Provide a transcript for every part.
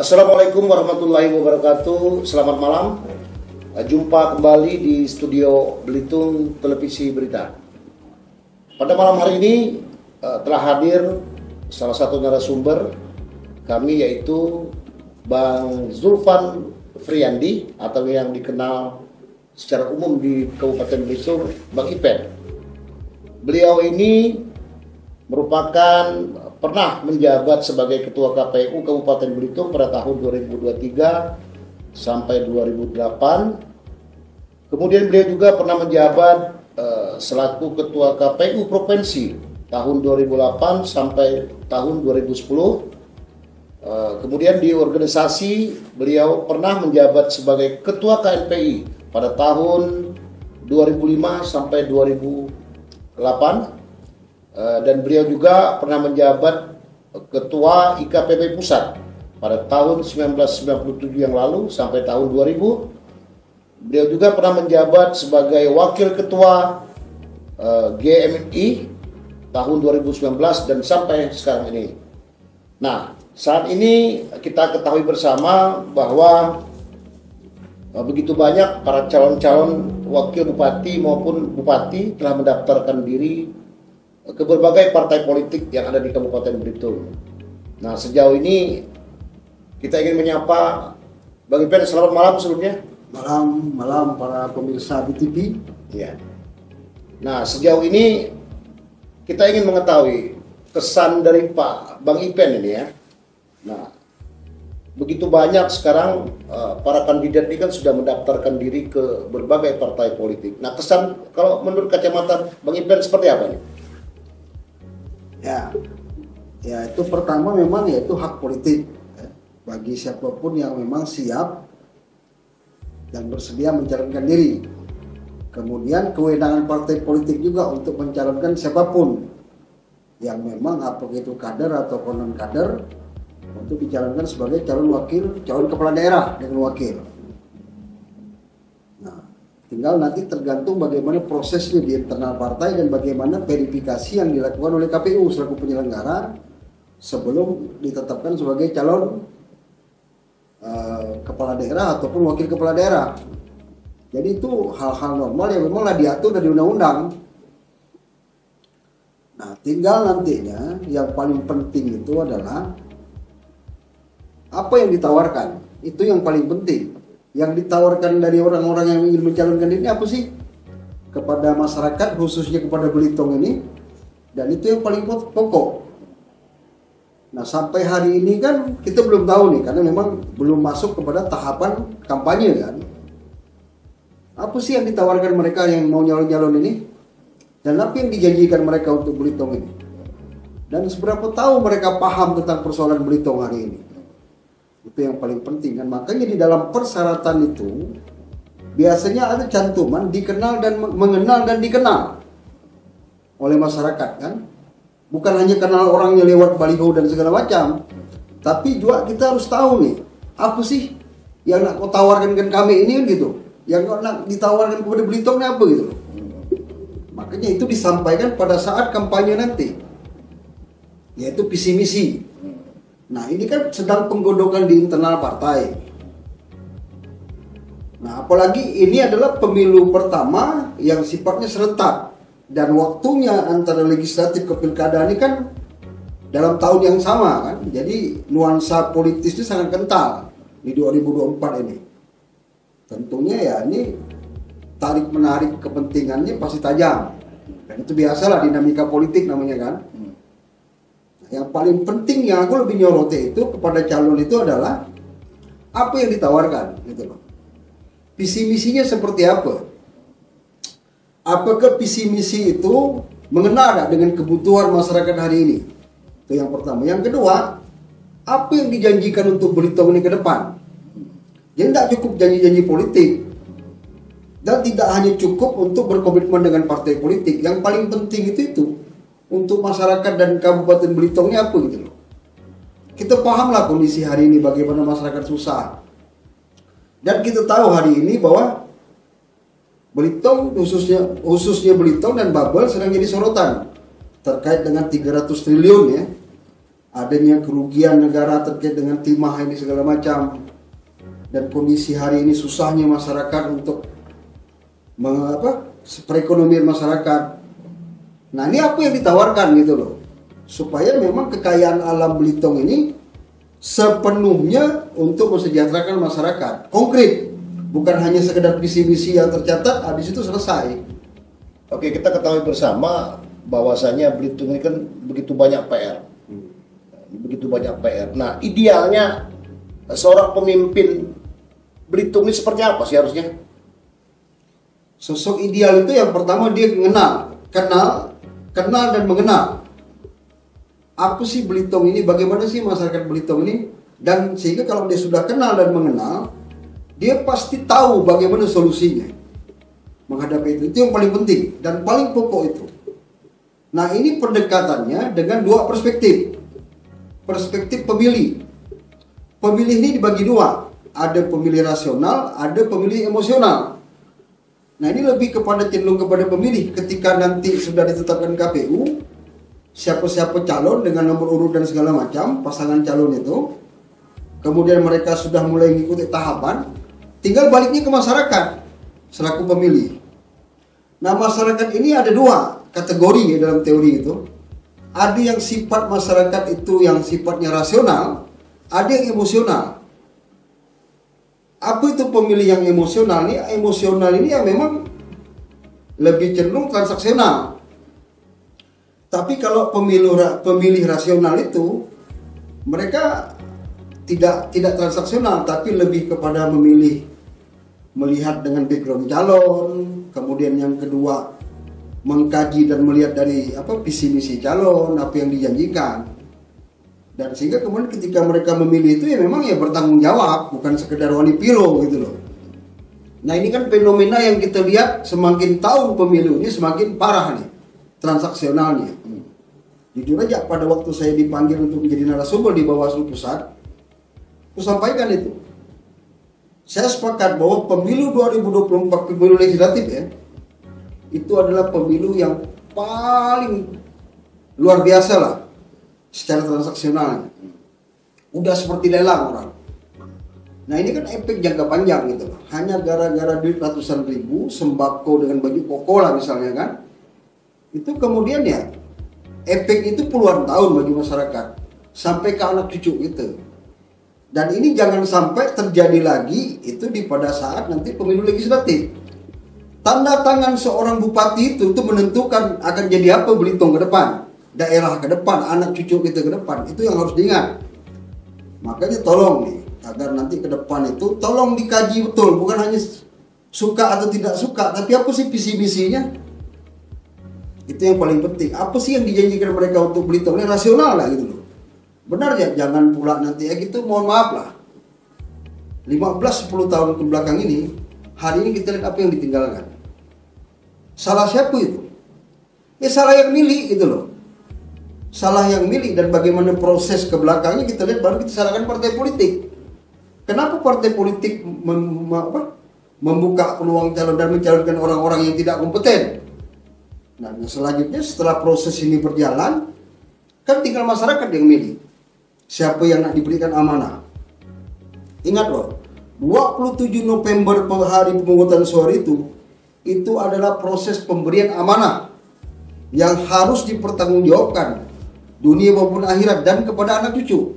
Assalamualaikum warahmatullahi wabarakatuh. Selamat malam. Jumpa kembali di studio Belitung Televisi Berita. Pada malam hari ini telah hadir salah satu narasumber kami, yaitu Bang Zulfan Friandi, atau yang dikenal secara umum di Kabupaten Belitung Bang Ipen. Beliau ini merupakan pernah menjabat sebagai Ketua KPU Kabupaten Belitung pada tahun 2023 sampai 2008. Kemudian beliau juga pernah menjabat selaku Ketua KPU Provinsi tahun 2008 sampai tahun 2010. Kemudian di organisasi beliau pernah menjabat sebagai Ketua KNPI pada tahun 2005 sampai 2008. Dan beliau juga pernah menjabat Ketua IKPP Pusat pada tahun 1997 yang lalu sampai tahun 2000. Beliau juga pernah menjabat sebagai Wakil Ketua GMI tahun 2019 dan sampai sekarang ini. Nah, saat ini kita ketahui bersama bahwa begitu banyak para calon-calon wakil bupati maupun bupati telah mendaftarkan diri ke berbagai partai politik yang ada di Kabupaten Belitung. Nah, sejauh ini kita ingin menyapa Bang Ipen. Selamat malam sebelumnya. Malam para pemirsa BTV. Ya. Nah, sejauh ini kita ingin mengetahui kesan dari Pak Bang Ipen ini ya. Nah, begitu banyak sekarang para kandidat ini kan sudah mendaftarkan diri ke berbagai partai politik. Nah, kesan kalau menurut kacamata Bang Ipen seperti apa nih? Ya itu pertama memang yaitu hak politik bagi siapapun yang memang siap dan bersedia mencalonkan diri. Kemudian kewenangan partai politik juga untuk mencalonkan siapapun yang memang apakah itu kader atau non kader untuk dicalonkan sebagai calon kepala daerah dengan wakil. Nah, tinggal nanti tergantung bagaimana prosesnya di internal partai dan bagaimana verifikasi yang dilakukan oleh KPU selaku penyelenggara sebelum ditetapkan sebagai calon kepala daerah ataupun wakil kepala daerah. Jadi itu hal-hal normal yang memanglah diatur dari undang-undang. Nah, tinggal nantinya yang paling penting itu adalah apa yang ditawarkan. Itu yang paling penting. Yang ditawarkan dari orang-orang yang ingin mencalonkan ini apa sih kepada masyarakat, khususnya kepada Belitung ini, dan itu yang paling pokok. Nah, sampai hari ini kan kita belum tahu nih, karena memang belum masuk kepada tahapan kampanye kan. Apa sih yang ditawarkan mereka yang mau nyalon-nyalon ini, dan apa yang dijanjikan mereka untuk Belitung ini, dan seberapa tahu mereka paham tentang persoalan Belitung hari ini. Itu yang paling penting kan. Makanya di dalam persyaratan itu biasanya ada cantuman dikenal dan mengenal dan dikenal oleh masyarakat kan. Bukan hanya kenal orangnya lewat baliho dan segala macam, tapi juga kita harus tahu nih, apa sih yang nak kau tawarkan ke kami ini kan gitu. Yang kau nak ditawarkan kepada Belitung ini apa gitu. Makanya itu disampaikan pada saat kampanye nanti, yaitu visi misi. Nah, ini kan sedang penggodokan di internal partai. Nah, apalagi ini adalah pemilu pertama yang sifatnya serentak. Dan waktunya antara legislatif ke pilkada ini kan dalam tahun yang sama kan. Jadi nuansa politisnya sangat kental di 2024 ini. Tentunya ya ini tarik-menarik kepentingannya pasti tajam. Dan itu biasalah dinamika politik namanya kan. Yang paling penting yang aku lebih nyoroti itu kepada calon itu adalah apa yang ditawarkan gitu loh. Visi misinya seperti apa? Apakah visi misi itu mengena dengan kebutuhan masyarakat hari ini? Itu yang pertama. Yang kedua, apa yang dijanjikan untuk Belitung ini ke depan? Jadi tidak cukup janji-janji politik, dan tidak hanya cukup untuk berkomitmen dengan partai politik. Yang paling penting itu untuk masyarakat dan Kabupaten Belitungnya apa gitu loh. Kita pahamlah kondisi hari ini bagaimana masyarakat susah. Dan kita tahu hari ini bahwa Belitung khususnya Belitung dan Babel sedang jadi sorotan terkait dengan 300 triliun ya adanya kerugian negara terkait dengan timah ini segala macam, dan kondisi hari ini susahnya masyarakat untuk perekonomian masyarakat. Nah ini apa yang ditawarkan gitu loh, supaya memang kekayaan alam Belitung ini sepenuhnya untuk mensejahterakan masyarakat, konkret, bukan hanya sekedar visi-misi yang tercatat habis itu selesai. Oke, kita ketahui bersama bahwasanya Belitung ini kan begitu banyak PR. Begitu banyak PR. Nah, idealnya seorang pemimpin Belitung ini seperti apa sih harusnya? Sosok ideal itu yang pertama dia kenal dan mengenal. Apa sih Belitung ini? Bagaimana sih masyarakat Belitung ini? Dan sehingga kalau dia sudah kenal dan mengenal, dia pasti tahu bagaimana solusinya menghadapi itu. Itu yang paling penting dan paling pokok itu. Nah ini pendekatannya dengan dua perspektif. Perspektif pemilih. Pemilih ini dibagi dua. Ada pemilih rasional, ada pemilih emosional. Nah ini lebih kepada cenderung kepada pemilih. Ketika nanti sudah ditetapkan KPU, siapa-siapa calon dengan nomor urut dan segala macam, pasangan calon itu, kemudian mereka sudah mulai mengikuti tahapan, tinggal baliknya ke masyarakat selaku pemilih. Nah masyarakat ini ada dua kategori ya dalam teori itu. Ada yang sifat masyarakat itu yang sifatnya rasional, ada yang emosional. Apa itu pemilih yang emosional ini? Emosional ini yang memang lebih cenderung transaksional. Tapi kalau pemilih rasional itu mereka tidak transaksional, tapi lebih kepada melihat dengan background calon, kemudian yang kedua mengkaji dan melihat dari visi misi calon, apa yang dijanjikan. Dan sehingga kemudian ketika mereka memilih itu ya memang ya bertanggung jawab, bukan sekedar wali piro gitu loh. Nah ini kan fenomena yang kita lihat semakin tahun pemilu ini semakin parah nih transaksionalnya. Jujur aja pada waktu saya dipanggil untuk menjadi narasumber di Bawaslu Pusat, aku sampaikan itu. Saya sepakat bahwa pemilu 2024, pemilu legislatif ya, itu adalah pemilu yang paling luar biasa lah secara transaksional. Udah seperti lelang orang. Nah ini kan efek jangka panjang gitu loh. Hanya gara-gara duit ratusan ribu, sembako dengan baju koko lah misalnya kan. Itu kemudian ya efek itu puluhan tahun bagi masyarakat. Sampai ke anak cucu gitu. Dan ini jangan sampai terjadi lagi itu pada saat nanti pemilu legislatif. Tanda tangan seorang bupati itu menentukan akan jadi apa Belitung ke depan. Daerah ke depan, anak cucu kita ke depan, itu yang harus diingat. Makanya tolong nih, agar nanti ke depan itu tolong dikaji betul, bukan hanya suka atau tidak suka, tapi apa sih visi misinya? Itu yang paling penting. Apa sih yang dijanjikan mereka untuk Belitung? Ini rasional lah gitu loh. Benar ya, jangan pula nanti ya gitu, mohon maaf lah. 15-10 tahun ke belakang ini, hari ini kita lihat apa yang ditinggalkan. Salah siapa itu? Ya salah yang milih gitu loh. Salah yang milih, dan bagaimana proses ke belakangnya kita lihat, baru kita salahkan partai politik. Kenapa partai politik membuka peluang calon dan mencalonkan orang-orang yang tidak kompeten? Nah selanjutnya setelah proses ini berjalan, kan tinggal masyarakat yang milih siapa yang nak diberikan amanah. Ingat loh, 27 November hari pemungutan suara itu adalah proses pemberian amanah yang harus dipertanggungjawabkan dunia maupun akhirat dan kepada anak cucu.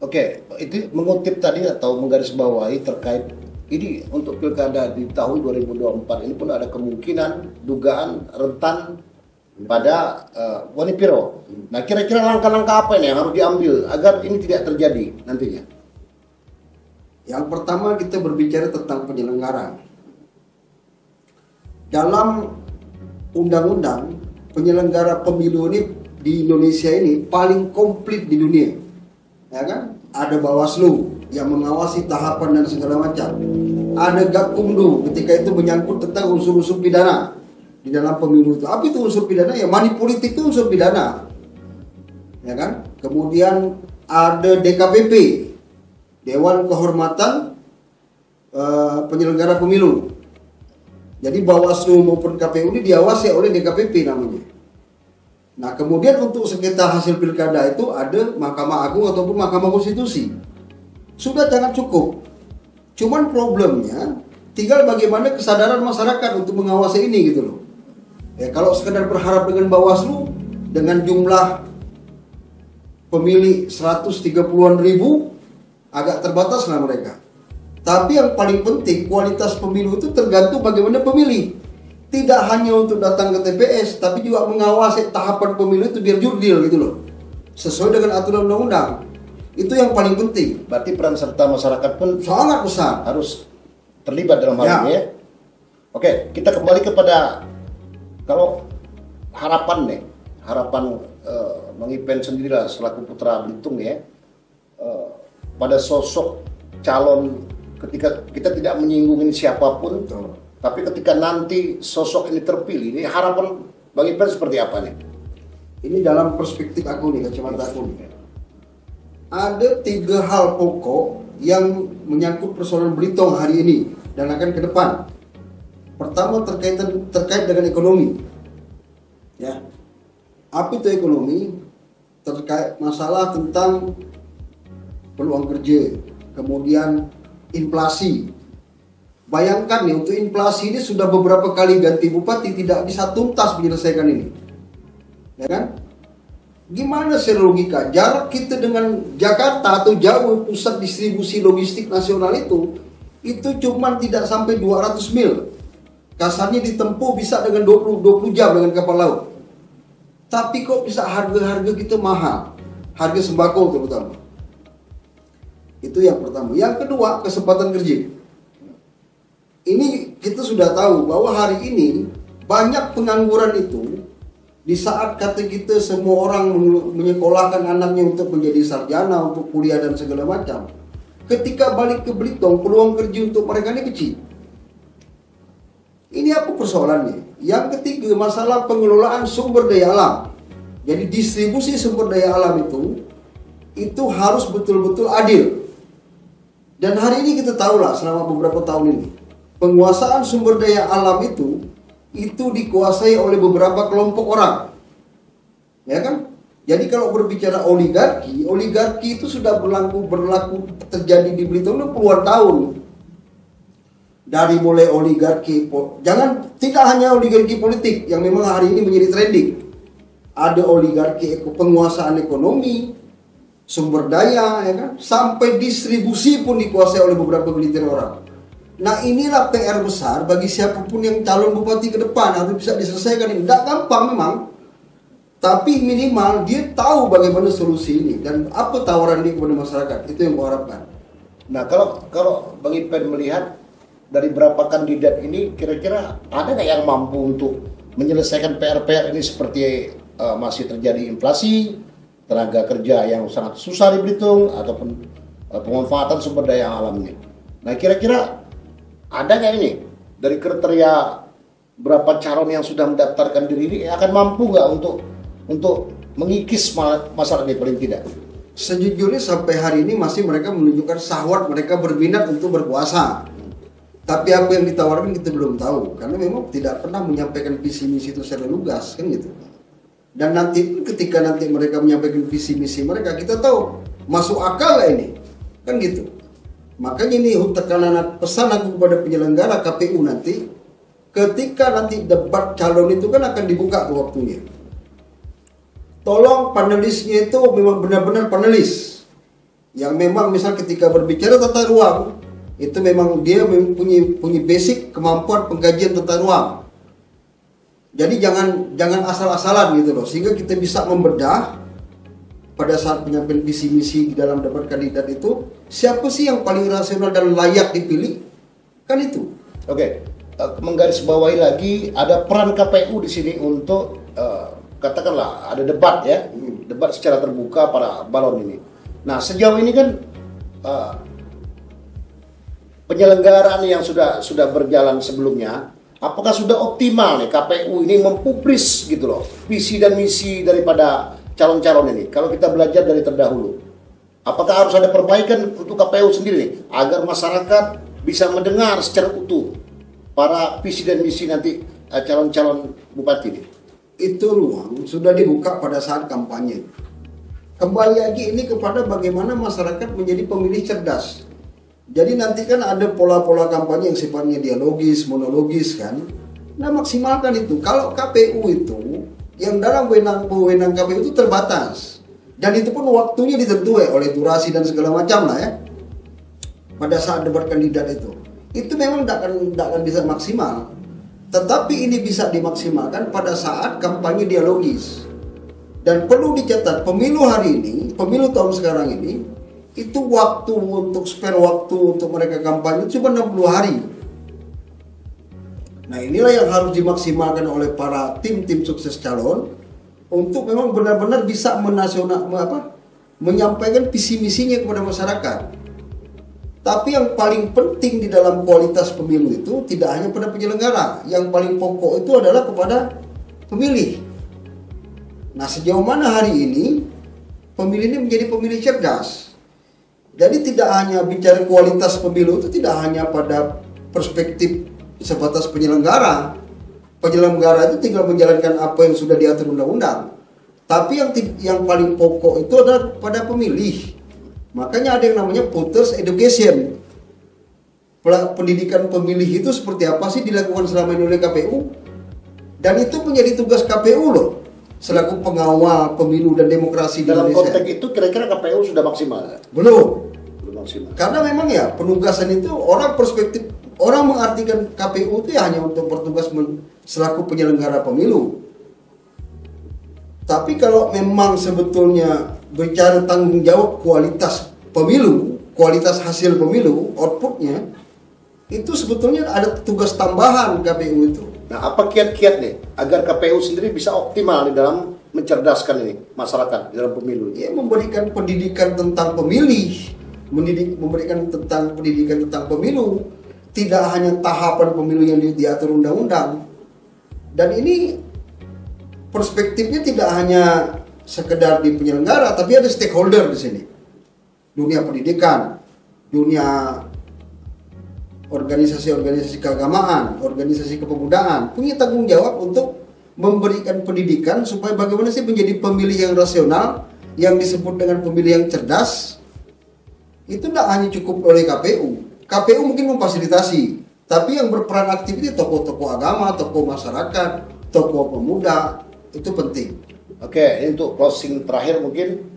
Oke, itu mengutip tadi atau menggarisbawahi terkait ini untuk pilkada di tahun 2024 ini pun ada kemungkinan dugaan rentan pada Wanipiro. Nah, kira-kira langkah-langkah apa ini yang harus diambil agar ini tidak terjadi nantinya? Yang pertama kita berbicara tentang penyelenggaraan. Dalam undang-undang penyelenggara pemilu ini di Indonesia ini paling komplit di dunia, ya kan? Ada Bawaslu yang mengawasi tahapan dan segala macam. Ada Gakumdu ketika itu menyangkut tentang unsur-unsur pidana di dalam pemilu itu. Apa itu unsur pidana? Ya money politik itu unsur pidana, ya kan? Kemudian ada DKPP, Dewan Kehormatan Penyelenggara Pemilu. Jadi Bawaslu maupun KPU ini diawasi oleh DKPP namanya. Nah, kemudian untuk sengketa hasil pilkada itu ada Mahkamah Agung ataupun Mahkamah Konstitusi. Sudah sangat cukup. Cuman problemnya tinggal bagaimana kesadaran masyarakat untuk mengawasi ini gitu loh. Ya, kalau sekedar berharap dengan Bawaslu dengan jumlah pemilih 130-an ribu agak terbatas lah mereka. Tapi yang paling penting kualitas pemilu itu tergantung bagaimana pemilih. Tidak hanya untuk datang ke TPS, tapi juga mengawasi tahapan pemilu itu biar jurdil gitu loh. Sesuai dengan aturan undang-undang. Itu yang paling penting. Berarti peran serta masyarakat pun Sangat besar. harus terlibat dalam hal Ya. ini ya. Oke, kita kembali kepada kalau harapan nih, harapan Bang Ipen sendirilah selaku putra Belitung ya, pada sosok calon ketika kita tidak menyinggung ini siapapun, tapi ketika nanti sosok ini terpilih, ini harapan Bang Ipen seperti apa nih? Ini dalam perspektif aku nih, kacamata aku nih. Ada 3 hal pokok yang menyangkut persoalan Belitung hari ini dan akan ke depan. Pertama terkait dengan ekonomi. Ya. Apa itu ekonomi? Terkait masalah tentang peluang kerja, kemudian inflasi. Bayangkan nih, untuk inflasi ini sudah beberapa kali ganti bupati tidak bisa tuntas menyelesaikan ini. Ya kan? Gimana secara logika? Jarak kita dengan Jakarta atau jauh pusat distribusi logistik nasional itu cuma tidak sampai 200 mil. Kasarnya ditempuh bisa dengan 20 jam dengan kapal laut. Tapi kok bisa harga-harga gitu mahal? Harga sembako terutama. Itu yang pertama. Yang kedua, kesempatan kerja. Ini kita sudah tahu bahwa hari ini banyak pengangguran itu di saat kata kita semua orang menyekolahkan anaknya untuk menjadi sarjana, untuk kuliah dan segala macam. Ketika balik ke Belitung, peluang kerja untuk mereka ini kecil. Ini apa persoalannya? Yang ketiga, masalah pengelolaan sumber daya alam. Jadi distribusi sumber daya alam itu harus betul-betul adil. Dan hari ini kita tahu lah selama beberapa tahun ini, penguasaan sumber daya alam itu dikuasai oleh beberapa kelompok orang. Ya kan? Jadi kalau berbicara oligarki itu sudah berlaku terjadi di Belitung puluhan tahun. Dari mulai oligarki, tidak hanya oligarki politik yang memang hari ini menjadi trending. Ada oligarki penguasaan ekonomi, sumber daya, ya kan? Sampai distribusi pun dikuasai oleh beberapa gelintir orang. Nah, inilah PR besar bagi siapapun yang calon bupati ke depan harus bisa diselesaikan ini. Tidak gampang memang, tapi minimal dia tahu bagaimana solusi ini dan apa tawaran dia kepada masyarakat. Itu yang saya harapkan. Nah, kalau Bang Ipen melihat dari berapa kandidat ini, kira-kira ada nggak yang mampu untuk menyelesaikan PR-PR ini seperti masih terjadi inflasi, tenaga kerja yang sangat susah di Belitung, ataupun pemanfaatan sumber daya alamnya. Nah, kira-kira ada nggak ini dari kriteria berapa calon yang sudah mendaftarkan diri ini akan mampu nggak untuk mengikis masalah ini paling tidak? Sejujurnya sampai hari ini masih mereka menunjukkan syahwat mereka berminat untuk berkuasa. Tapi apa yang ditawarkan kita belum tahu karena memang tidak pernah menyampaikan visi misi itu secara lugas kan gitu. Dan nanti ketika nanti mereka menyampaikan visi misi mereka, kita tahu masuk akal lah ini kan gitu. Makanya ini tekanan pesan aku kepada penyelenggara KPU nanti, ketika nanti debat calon itu kan akan dibuka tuh waktunya. Tolong panelisnya itu memang benar-benar panelis yang memang misal ketika berbicara tata ruang itu memang dia punya basic kemampuan pengkajian tata ruang. Jadi jangan asal-asalan gitu loh, sehingga kita bisa membedah pada saat penyampaian visi misi di dalam debat kandidat itu siapa sih yang paling rasional dan layak dipilih, kan itu. Oke, menggarisbawahi lagi ada peran KPU di sini untuk katakanlah ada debat ya, debat secara terbuka para balon ini. Nah, sejauh ini kan penyelenggaraan yang sudah berjalan sebelumnya, apakah sudah optimal nih KPU ini mempublis gitu loh visi dan misi daripada calon-calon ini? Kalau kita belajar dari terdahulu, apakah harus ada perbaikan untuk KPU sendiri nih, agar masyarakat bisa mendengar secara utuh para visi dan misi nanti calon-calon bupati ini? itu ruang sudah dibuka pada saat kampanye. Kembali lagi ini kepada bagaimana masyarakat menjadi pemilih cerdas. Jadi nanti kan ada pola-pola kampanye yang sifatnya dialogis, monologis kan. Nah maksimalkan itu. Kalau KPU itu, yang dalam wewenang KPU itu terbatas. Dan itu pun waktunya ditentukan oleh durasi dan segala macam lah ya. Pada saat debat kandidat itu memang tidak akan bisa maksimal. Tetapi ini bisa dimaksimalkan pada saat kampanye dialogis. Dan perlu dicatat, pemilu hari ini, pemilu tahun sekarang ini, itu waktu untuk spare waktu untuk mereka kampanye cuma 60 hari. Nah inilah yang harus dimaksimalkan oleh para tim sukses calon untuk memang benar-benar bisa menyampaikan visi misinya kepada masyarakat. Tapi yang paling penting di dalam kualitas pemilu itu tidak hanya pada penyelenggara. Yang paling pokok itu adalah kepada pemilih. Nah sejauh mana hari ini pemilih ini menjadi pemilih cerdas. Jadi tidak hanya bicara kualitas pemilu itu tidak hanya pada perspektif sebatas penyelenggara. Penyelenggara itu tinggal menjalankan apa yang sudah diatur undang-undang. Tapi yang paling pokok itu adalah pada pemilih. Makanya ada yang namanya voters education. Pendidikan pemilih itu seperti apa sih dilakukan selama ini oleh KPU? Dan itu menjadi tugas KPU loh, selaku pengawal pemilu dan demokrasi di Dalam Indonesia. konteks itu kira-kira KPU sudah maksimal? Belum Maksimal. Karena memang ya penugasan itu orang mengartikan KPU itu ya hanya untuk bertugas selaku penyelenggara pemilu. Tapi kalau memang sebetulnya bicara tanggung jawab kualitas pemilu, kualitas hasil pemilu, outputnya, itu sebetulnya ada tugas tambahan KPU itu. Nah, apa kiat-kiat nih agar KPU sendiri bisa optimal di dalam mencerdaskan ini masyarakat di dalam pemilu? Ya, memberikan pendidikan tentang pemilih, memberikan tentang pendidikan tentang pemilu, tidak hanya tahapan pemilu yang diatur undang-undang. Dan ini perspektifnya tidak hanya sekedar di penyelenggara, tapi ada stakeholder di sini. Dunia pendidikan, dunia organisasi-organisasi keagamaan, organisasi kepemudaan punya tanggung jawab untuk memberikan pendidikan supaya bagaimana sih menjadi pemilih yang rasional, yang disebut dengan pemilih yang cerdas. Itu tidak hanya cukup oleh KPU. KPU mungkin memfasilitasi, tapi yang berperan aktif itu tokoh-tokoh agama, tokoh masyarakat, tokoh pemuda, itu penting. Oke, ini untuk closing terakhir mungkin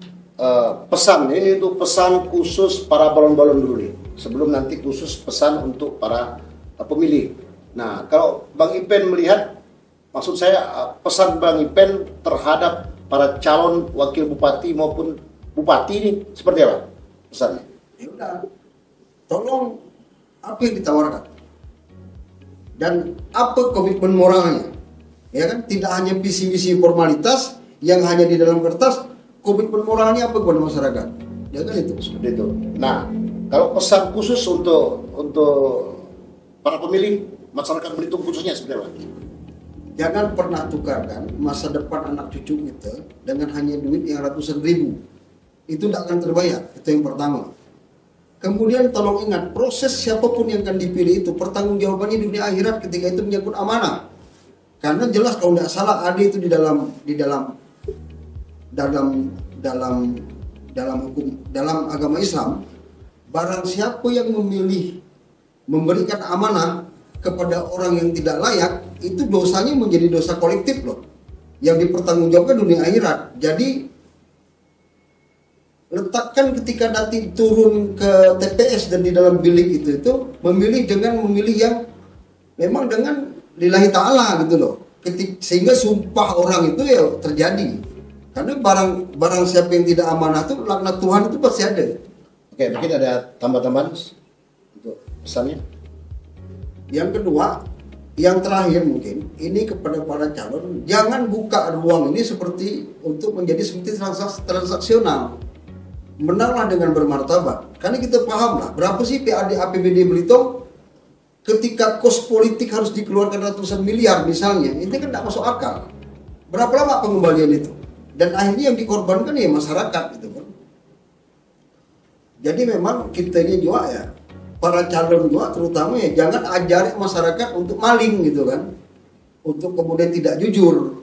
pesan. Ini untuk pesan khusus para balon-balon dulu nih. Sebelum nanti khusus pesan untuk para pemilih. Nah, kalau Bang Ipen melihat, maksud saya pesan Bang Ipen terhadap para calon wakil bupati maupun bupati ini seperti apa pesannya? Ya udah, tolong apa yang ditawarkan dan apa komitmen moralnya, ya kan? Tidak hanya visi-visi formalitas yang hanya di dalam kertas, komitmen moralnya apa kepada masyarakat, ya kan itu. Seperti itu. Nah, kalau pesan khusus untuk para pemilih masyarakat Belitung khususnya seperti apa? Jangan pernah tukarkan masa depan anak cucu kita dengan hanya duit yang ratusan ribu. Itu tidak akan terbayar. Itu yang pertama. Kemudian tolong ingat, proses siapapun yang akan dipilih itu pertanggungjawabannya di dunia akhirat ketika itu menyangkut amanah. Karena jelas kalau tidak salah ada itu di dalam hukum, dalam agama Islam, barang siapa yang memilih memberikan amanah kepada orang yang tidak layak, itu dosanya menjadi dosa kolektif loh, yang dipertanggungjawabkan dunia akhirat. Jadi letakkan ketika nanti turun ke TPS dan di dalam bilik itu memilih yang memang dengan lillahi ta'ala gitu loh, sehingga sumpah orang itu ya terjadi. Karena barang siapa yang tidak amanah itu laknat Tuhan itu pasti ada. Oke, mungkin ada tambahan untuk pesannya. Yang kedua, yang terakhir mungkin ini kepada para calon, jangan buka ruang ini seperti untuk menjadi seperti transaksional. Menanglah dengan bermartabat. Karena kita paham lah, berapa sih PAD APBD Belitung ketika kos politik harus dikeluarkan ratusan miliar misalnya, ini kan tidak masuk akal. Berapa lama pengembalian itu? Dan akhirnya yang dikorbankan ya masyarakat gitu kan. Jadi memang kita ini juga ya, para calon juga terutama ya, jangan ajari masyarakat untuk maling gitu kan, untuk kemudian tidak jujur.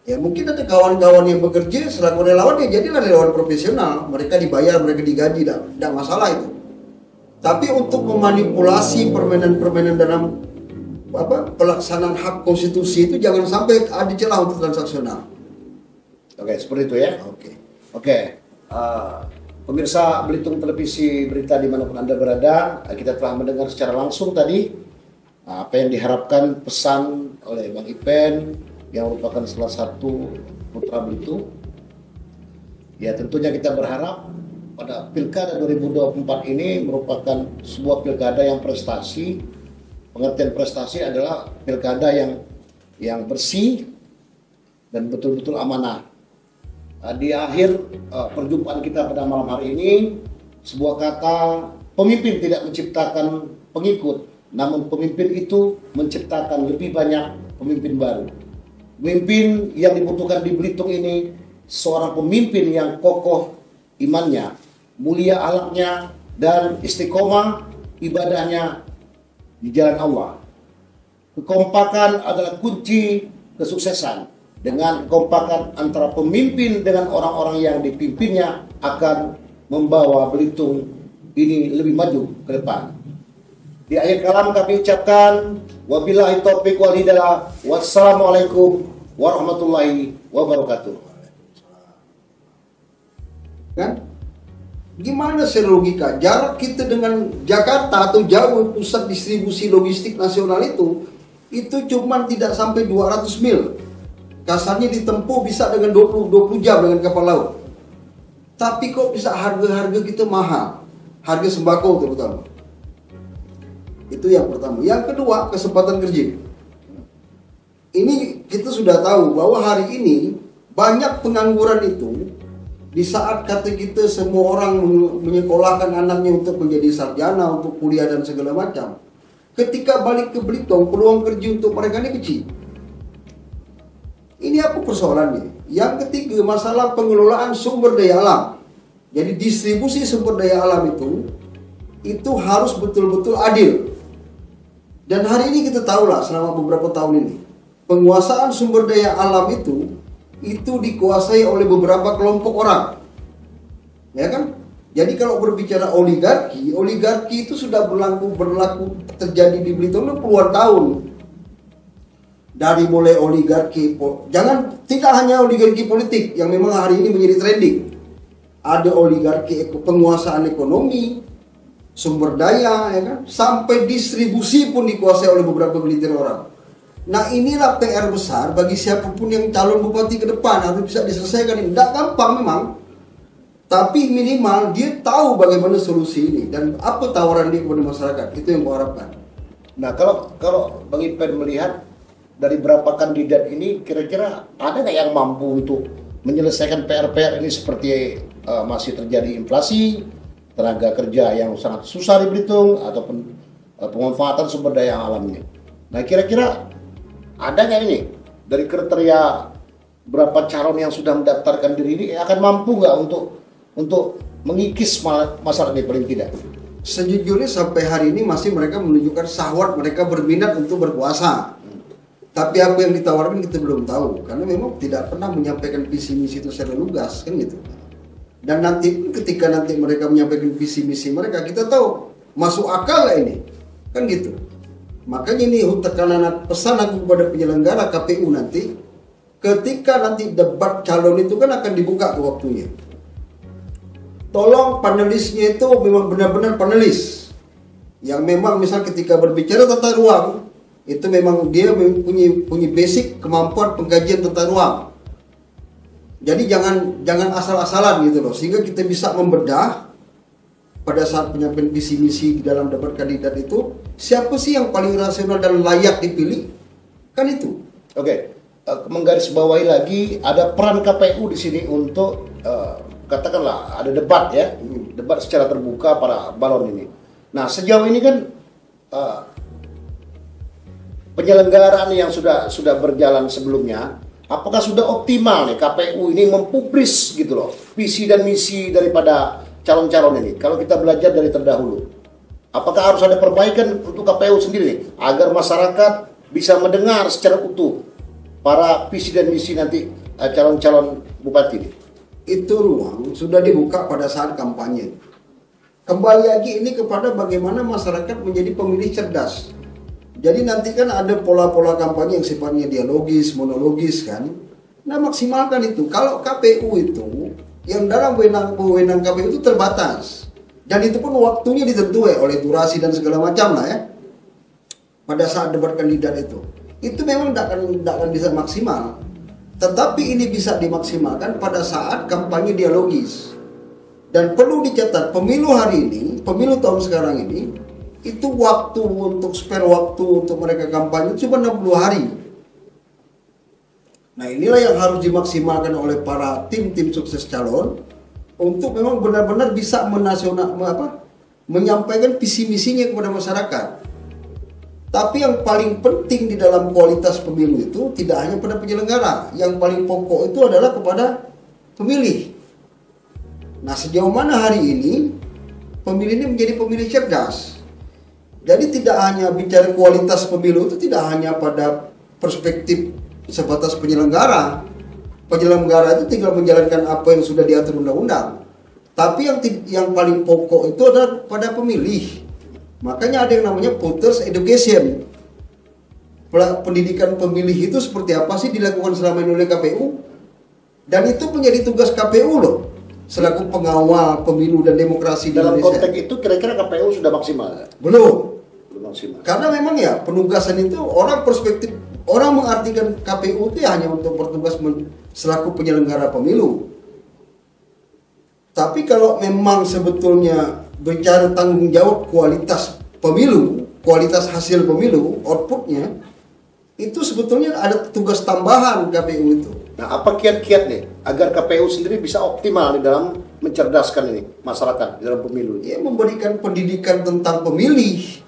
Ya mungkin ada kawan-kawan yang bekerja selaku relawan, ya jadilah relawan profesional. Mereka dibayar, mereka digaji, tidak masalah itu. Tapi untuk memanipulasi permainan-permainan dalam pelaksanaan hak konstitusi itu jangan sampai ada celah untuk transaksional. Oke, seperti itu ya. Oke. Pemirsa Belitung Televisi Berita dimanapun Anda berada, kita telah mendengar secara langsung tadi apa yang diharapkan pesan oleh Bang Ipen yang merupakan salah satu putra Belitung. Ya tentunya kita berharap pada Pilkada 2024 ini merupakan sebuah pilkada yang prestasi. Pengertian prestasi adalah pilkada yang bersih dan betul-betul amanah. Di akhir perjumpaan kita pada malam hari ini, sebuah kata, pemimpin tidak menciptakan pengikut, namun pemimpin itu menciptakan lebih banyak pemimpin baru. Pemimpin yang dibutuhkan di Belitung ini seorang pemimpin yang kokoh imannya, mulia akhlaknya, dan istiqomah ibadahnya di jalan Allah. Kekompakan adalah kunci kesuksesan. Dengan kekompakan antara pemimpin dengan orang-orang yang dipimpinnya akan membawa Belitung ini lebih maju ke depan. Di akhir kalam kami ucapkan wabillahi taufiq wal hidayah. Wassalamualaikum warahmatullahi wabarakatuh. Kan? Gimana sih logika? Jarak kita dengan Jakarta atau jauh pusat distribusi logistik nasional itu cuma tidak sampai 200 mil. Kasarnya ditempuh bisa dengan 20 jam dengan kapal laut. Tapi kok bisa harga-harga kita mahal? Harga sembako terutama. Itu yang pertama. Yang kedua, kesempatan kerja. Ini kita sudah tahu bahwa hari ini banyak pengangguran itu di saat kata kita semua orang menyekolahkan anaknya untuk menjadi sarjana, untuk kuliah dan segala macam. Ketika balik ke Belitung, peluang kerja untuk mereka ini kecil. Ini apa persoalannya? Yang ketiga, masalah pengelolaan sumber daya alam. Jadi distribusi sumber daya alam itu harus betul-betul adil. Dan hari ini kita tahulah selama beberapa tahun ini, penguasaan sumber daya alam itu dikuasai oleh beberapa kelompok orang. Ya kan? Jadi kalau berbicara oligarki itu sudah berlaku terjadi di Belitung puluhan tahun. Dari mulai oligarki, tidak hanya oligarki politik yang memang hari ini menjadi trending. Ada oligarki penguasaan ekonomi, sumber daya, ya kan? Sampai distribusi pun dikuasai oleh beberapa gelintir orang. Nah inilah PR besar bagi siapapun yang calon bupati ke depan harus bisa diselesaikan. Tidak gampang memang, tapi minimal dia tahu bagaimana solusi ini dan apa tawaran dia kepada masyarakat. Itu yang saya harapkan. Nah kalau Bang Ipen melihat dari berapa kandidat ini, kira-kira ada nggak yang mampu untuk menyelesaikan PR-PR ini seperti masih terjadi inflasi, tenaga kerja yang sangat susah di Belitung, ataupun pemanfaatan sumber daya alamnya. Nah kira-kira ada nggak ini dari kriteria berapa calon yang sudah mendaftarkan diri ini akan mampu nggak untuk mengikis masalah ini paling tidak? Sejujurnya sampai hari ini masih mereka menunjukkan syahwat mereka berminat untuk berkuasa. Tapi apa yang ditawarkan kita belum tahu, karena memang tidak pernah menyampaikan visi misi itu secara lugas, kan gitu. Dan nanti ketika mereka menyampaikan visi misi mereka, kita tahu masuk akal lah ini, kan gitu. Makanya ini tekanan pesan aku kepada penyelenggara KPU nanti, ketika nanti debat calon itu kan akan dibuka tuh waktunya. Tolong panelisnya itu memang benar-benar panelis yang memang misal ketika berbicara tata ruang itu memang dia punya basic kemampuan pengkajian tata ruang. Jadi jangan asal-asalan gitu loh, sehingga kita bisa membedah pada saat penyampaian visi misi di dalam debat kandidat itu siapa sih yang paling rasional dan layak dipilih, kan itu. Oke, menggarisbawahi lagi ada peran KPU di sini untuk katakanlah ada debat ya, debat secara terbuka para balon ini. Nah sejauh ini kan penyelenggaraan yang sudah berjalan sebelumnya, apakah sudah optimal nih KPU ini mempublis gitu loh visi dan misi daripada calon-calon ini? Kalau kita belajar dari terdahulu, apakah harus ada perbaikan untuk KPU sendiri nih, agar masyarakat bisa mendengar secara utuh para visi dan misi nanti calon-calon bupati ini? Itu ruang sudah dibuka pada saat kampanye. Kembali lagi ini kepada bagaimana masyarakat menjadi pemilih cerdas. Jadi nanti kan ada pola-pola kampanye yang sifatnya dialogis, monologis kan. Nah maksimalkan itu. Kalau KPU itu, yang dalam wewenang KPU itu terbatas. Dan itu pun waktunya ditentukan oleh durasi dan segala macam lah ya. Pada saat debat kandidat itu. Itu memang tidak akan bisa maksimal. Tetapi ini bisa dimaksimalkan pada saat kampanye dialogis. Dan perlu dicatat, pemilu hari ini, pemilu tahun sekarang ini, itu waktu untuk spare waktu untuk mereka kampanye cuma 60 hari. Nah inilah yang harus dimaksimalkan oleh para tim-tim sukses calon untuk memang benar-benar bisa menyampaikan visi misinya kepada masyarakat. Tapi yang paling penting di dalam kualitas pemilu itu tidak hanya pada penyelenggara. Yang paling pokok itu adalah kepada pemilih. Nah sejauh mana hari ini pemilih ini menjadi pemilih cerdas. Jadi tidak hanya bicara kualitas pemilu itu tidak hanya pada perspektif sebatas penyelenggara. Penyelenggara itu tinggal menjalankan apa yang sudah diatur undang-undang. Tapi yang paling pokok itu adalah pada pemilih. Makanya ada yang namanya voters education. Pendidikan pemilih itu seperti apa sih dilakukan selama ini oleh KPU? Dan itu menjadi tugas KPU loh, selaku pengawal pemilu dan demokrasi di Dalam Indonesia. konteks itu kira-kira KPU sudah maksimal? Belum Maksimal. Karena memang ya penugasan itu orang mengartikan KPU itu ya hanya untuk bertugas selaku penyelenggara pemilu. Tapi kalau memang sebetulnya bicara tanggung jawab kualitas pemilu, kualitas hasil pemilu, outputnya, itu sebetulnya ada tugas tambahan KPU itu. Nah, apa kiat-kiat nih agar KPU sendiri bisa optimal di dalam mencerdaskan ini masyarakat di dalam pemilu? Ya, memberikan pendidikan tentang pemilih,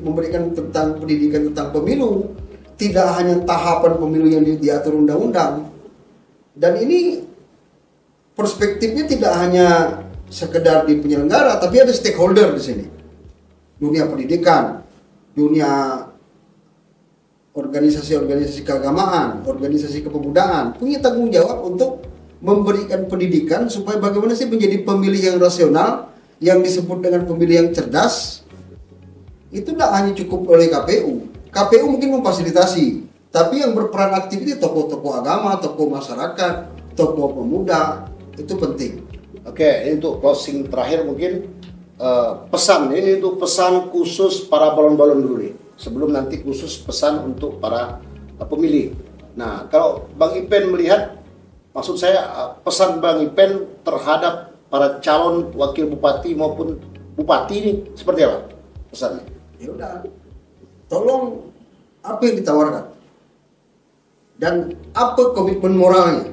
memberikan tentang pendidikan tentang pemilu, tidak hanya tahapan pemilu yang diatur undang-undang. Dan ini perspektifnya tidak hanya sekedar di penyelenggara, tapi ada stakeholder di sini. Dunia pendidikan, dunia organisasi-organisasi keagamaan, organisasi kepemudaan punya tanggung jawab untuk memberikan pendidikan supaya bagaimana sih menjadi pemilih yang rasional, yang disebut dengan pemilih yang cerdas. Itu tidak hanya cukup oleh KPU. KPU mungkin memfasilitasi, tapi yang berperan aktif itu tokoh-tokoh agama, tokoh masyarakat, tokoh pemuda, itu penting. Oke, ini untuk closing terakhir mungkin pesan, ini untuk pesan khusus para balon-balon dulu nih, sebelum nanti khusus pesan untuk para pemilih. Nah, kalau Bang Ipen melihat, maksud saya pesan Bang Ipen terhadap para calon wakil bupati maupun bupati ini seperti apa pesannya? Ya udah, tolong apa yang ditawarkan dan apa komitmen moralnya,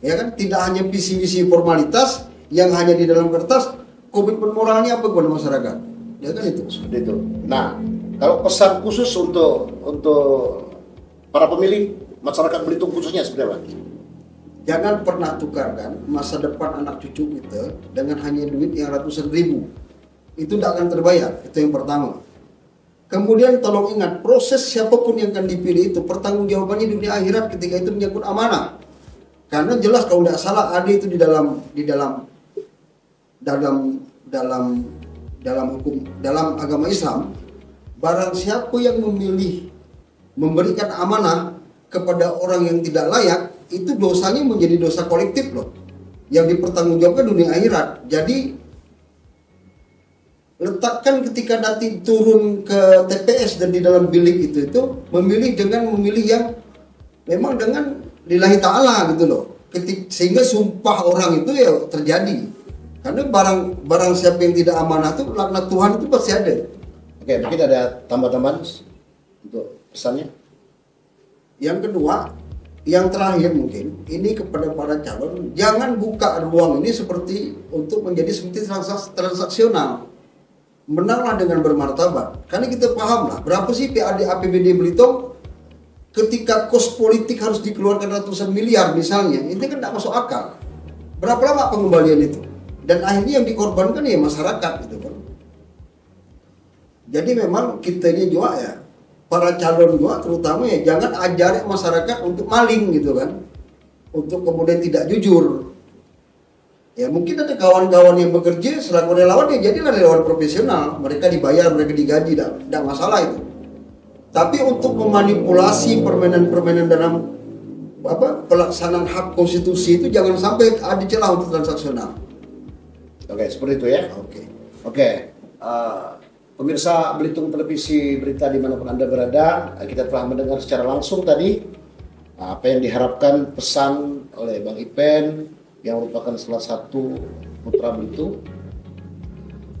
ya kan? Tidak hanya visi-visi formalitas yang hanya di dalam kertas, komitmen moralnya apa kepada masyarakat, ya kan itu. Seperti itu. Nah, kalau pesan khusus untuk para pemilih masyarakat Belitung khususnya seperti apa? Jangan pernah tukarkan masa depan anak cucu kita dengan hanya duit yang ratusan ribu. Itu tidak akan terbayar, itu yang pertama. Kemudian tolong ingat, proses siapapun yang akan dipilih itu pertanggungjawabannya dunia akhirat ketika itu menyangkut amanah. Karena jelas kalau tidak salah ada itu di dalam hukum, dalam agama Islam, barang siapa yang memilih memberikan amanah kepada orang yang tidak layak, itu dosanya menjadi dosa kolektif loh, yang dipertanggungjawabkan dunia akhirat. Jadi letakkan ketika nanti turun ke TPS dan di dalam bilik itu memilih yang memang dengan lillahi ta'ala gitu loh, sehingga sumpah orang itu ya terjadi. Karena barang siapa yang tidak amanah itu laknat Tuhan itu pasti ada. Oke, mungkin ada tambahan untuk pesannya. Yang kedua, yang terakhir mungkin ini kepada para calon, jangan buka ruang ini seperti untuk menjadi seperti transaksional. Menanglah dengan bermartabat. Karena kita paham lah, berapa sih PAD APBD Belitung ketika kos politik harus dikeluarkan ratusan miliar misalnya, ini kan tidak masuk akal. Berapa lama pengembalian itu? Dan akhirnya yang dikorbankan ya masyarakat gitu kan. Jadi memang kita ini juga ya para calon gua terutama ya jangan ajari masyarakat untuk maling gitu kan, untuk kemudian tidak jujur. Ya mungkin ada kawan-kawan yang bekerja selaku relawan ya jadilah relawan profesional, mereka dibayar, mereka digaji, tidak masalah itu. Tapi untuk memanipulasi permainan-permainan dalam pelaksanaan hak konstitusi itu jangan sampai ada celah untuk transaksional. Oke, seperti itu ya. Oke. Pemirsa Belitung Televisi Berita dimanapun Anda berada, kita telah mendengar secara langsung tadi apa yang diharapkan pesan oleh Bang Ipen yang merupakan salah satu putra Belitung.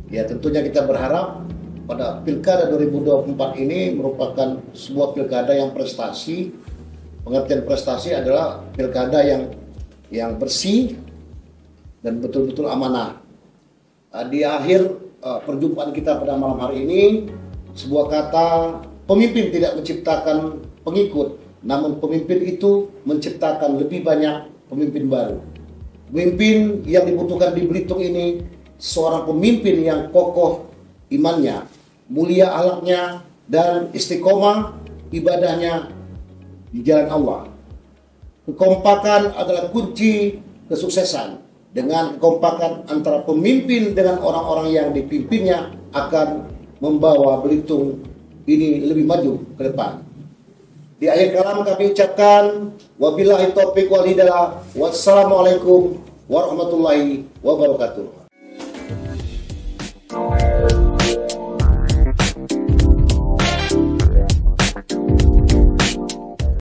Ya tentunya kita berharap pada Pilkada 2024 ini merupakan sebuah pilkada yang prestasi. Pengertian prestasi adalah pilkada yang bersih dan betul-betul amanah. Di akhir perjumpaan kita pada malam hari ini, sebuah kata, pemimpin tidak menciptakan pengikut, namun pemimpin itu menciptakan lebih banyak pemimpin baru. Pemimpin yang dibutuhkan di Belitung ini seorang pemimpin yang kokoh imannya, mulia akhlaknya, dan istiqomah ibadahnya di jalan Allah. Kekompakan adalah kunci kesuksesan. Dengan kekompakan antara pemimpin dengan orang-orang yang dipimpinnya akan membawa Belitung ini lebih maju ke depan. Di akhir kalam kami ucapkan wabillahi taufiq wal hidayah. Wassalamualaikum warahmatullahi wabarakatuh.